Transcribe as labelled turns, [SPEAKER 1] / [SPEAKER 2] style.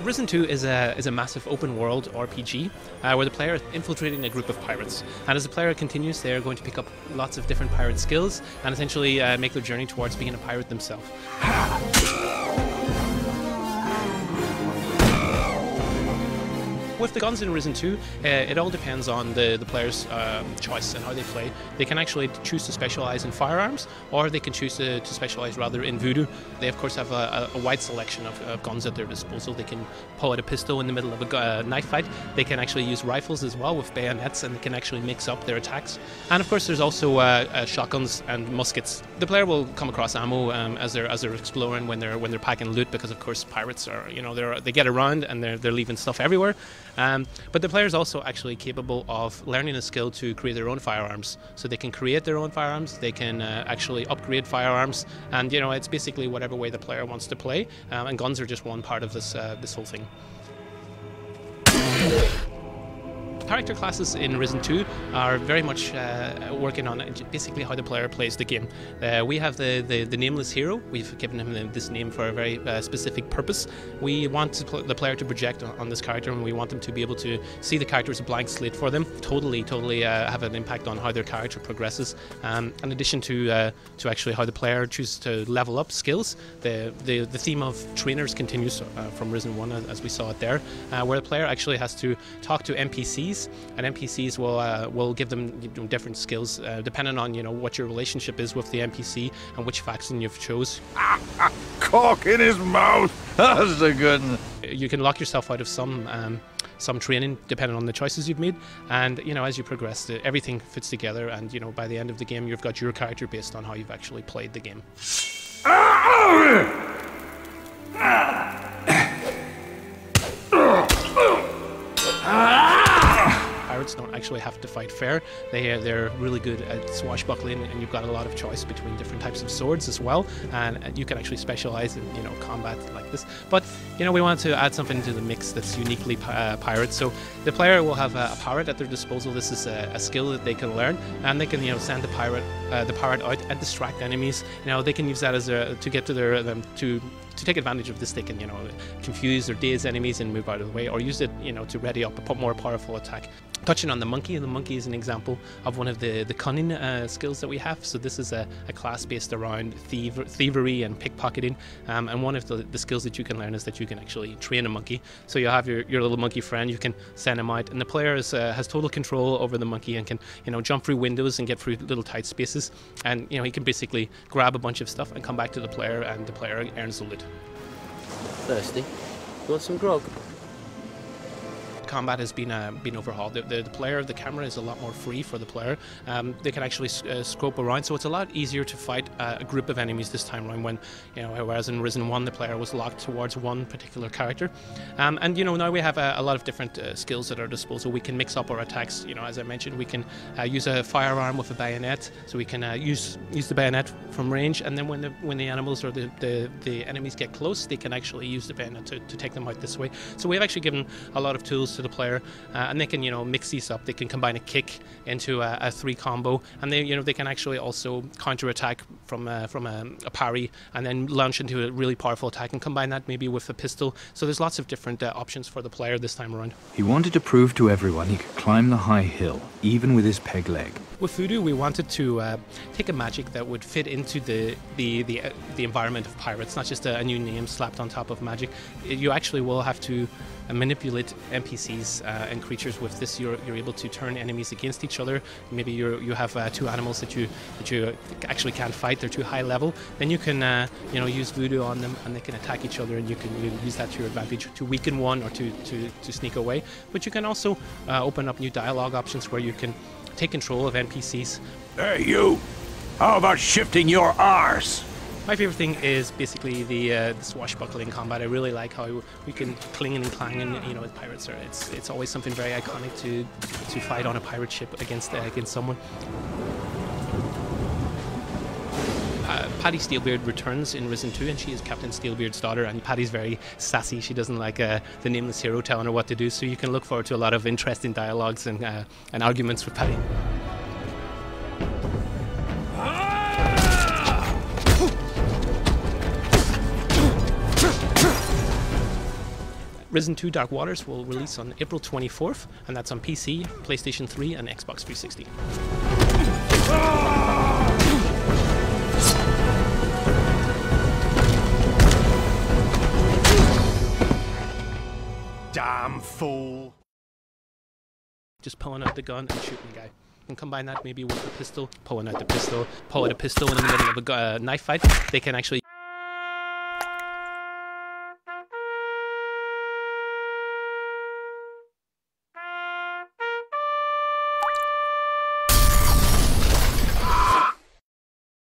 [SPEAKER 1] Risen 2 is a massive open world RPG where the player is infiltrating a group of pirates. And as the player continues, they are going to pick up lots of different pirate skills and essentially make their journey towards being a pirate themselves. With the guns in Risen 2, it all depends on the player's choice and how they play. They can actually choose to specialize in firearms, or they can choose to specialize rather in voodoo. They of course have a wide selection of guns at their disposal. They can pull out a pistol in the middle of a knife fight. They can actually use rifles as well with bayonets, and they can actually mix up their attacks. And of course there's also shotguns and muskets. The player will come across ammo as they're exploring when they're packing loot, because of course pirates are, they get around and they're leaving stuff everywhere. But the player is also actually capable of learning a skill to create their own firearms. So they can create their own firearms, they can actually upgrade firearms, and it's basically whatever way the player wants to play. And guns are just one part of this whole thing. Character classes in Risen 2 are very much working on basically how the player plays the game. We have the nameless hero. We've given him this name for a very specific purpose. We want the player to project on this character, and we want them to be able to see the character as a blank slate for them. Totally have an impact on how their character progresses. In addition to actually how the player chooses to level up skills, the theme of trainers continues from Risen 1, as we saw it there, where the player actually has to talk to NPCs. And NPCs will give them different skills depending on what your relationship is with the NPC and which faction you've chose.
[SPEAKER 2] Cork in his mouth. That's a good one.
[SPEAKER 1] You can lock yourself out of some training depending on the choices you've made, and as you progress, everything fits together, and by the end of the game you've got your character based on how you've actually played the game. Pirates don't actually have to fight fair. They're really good at swashbuckling, and you've got a lot of choice between different types of swords as well, and you can actually specialize in combat like this. But we want to add something to the mix that's uniquely pirate. So the player will have a pirate at their disposal. This is a skill that they can learn, and they can send the pirate out and distract enemies. They can use that as to get to their to take advantage of this. They can confuse or daze enemies and move out of the way, or use it to ready up a more powerful attack. Touching on the monkey is an example of one of the cunning skills that we have. So this is a class based around thievery and pickpocketing, and one of the skills that you can learn is that you can actually train a monkey. So you have your little monkey friend, you can send him out, and the player has total control over the monkey and can jump through windows and get through little tight spaces, and he can basically grab a bunch of stuff and come back to the player, and the player earns the loot.
[SPEAKER 3] Thirsty? You want some grog?
[SPEAKER 1] Combat has been overhauled. The camera is a lot more free for the player. They can actually scope around, so it's a lot easier to fight a group of enemies this time around. When whereas in Risen 1 the player was locked towards one particular character, and now we have a lot of different skills at our disposal. We can mix up our attacks. As I mentioned, we can use a firearm with a bayonet, so we can use the bayonet from range, and then when the animals or the enemies get close, they can actually use the bayonet to take them out this way. So we've actually given a lot of tools to the player, and they can mix these up. They can combine a kick into a 3 combo, and they can actually also counter attack from a parry, and then launch into a really powerful attack and combine that maybe with a pistol. So there's lots of different options for the player this time around.
[SPEAKER 2] He wanted to prove to everyone he could climb the high hill, even with his peg leg.
[SPEAKER 1] With voodoo, we wanted to take a magic that would fit into the environment of pirates, not just a new name slapped on top of magic. You actually will have to manipulate NPCs and creatures with this. You're able to turn enemies against each other. Maybe you have 2 animals that you actually can't fight. They're too high level. Then you can use voodoo on them, and they can attack each other, and you can use that to your advantage to weaken one or to sneak away. But you can also open up new dialogue options where you can take control of NPCs.
[SPEAKER 2] Hey you! How about shifting your arse?
[SPEAKER 1] My favorite thing is basically the swashbuckling combat. I really like how we can cling and clang, and as pirates it's always something very iconic to fight on a pirate ship against someone. Paddy Steelbeard returns in Risen 2, and she is Captain Steelbeard's daughter, and Paddy's very sassy. She doesn't like the nameless hero telling her what to do, so you can look forward to a lot of interesting dialogues and arguments with Paddy. Risen 2 Dark Waters will release on April 24th, and that's on PC, PlayStation 3, and Xbox 360.
[SPEAKER 4] Damn fool!
[SPEAKER 1] Just pulling out the gun and shooting the guy. And combine that maybe with the pistol, pulling out the pistol, pull out a pistol in the middle of a knife fight. They can actually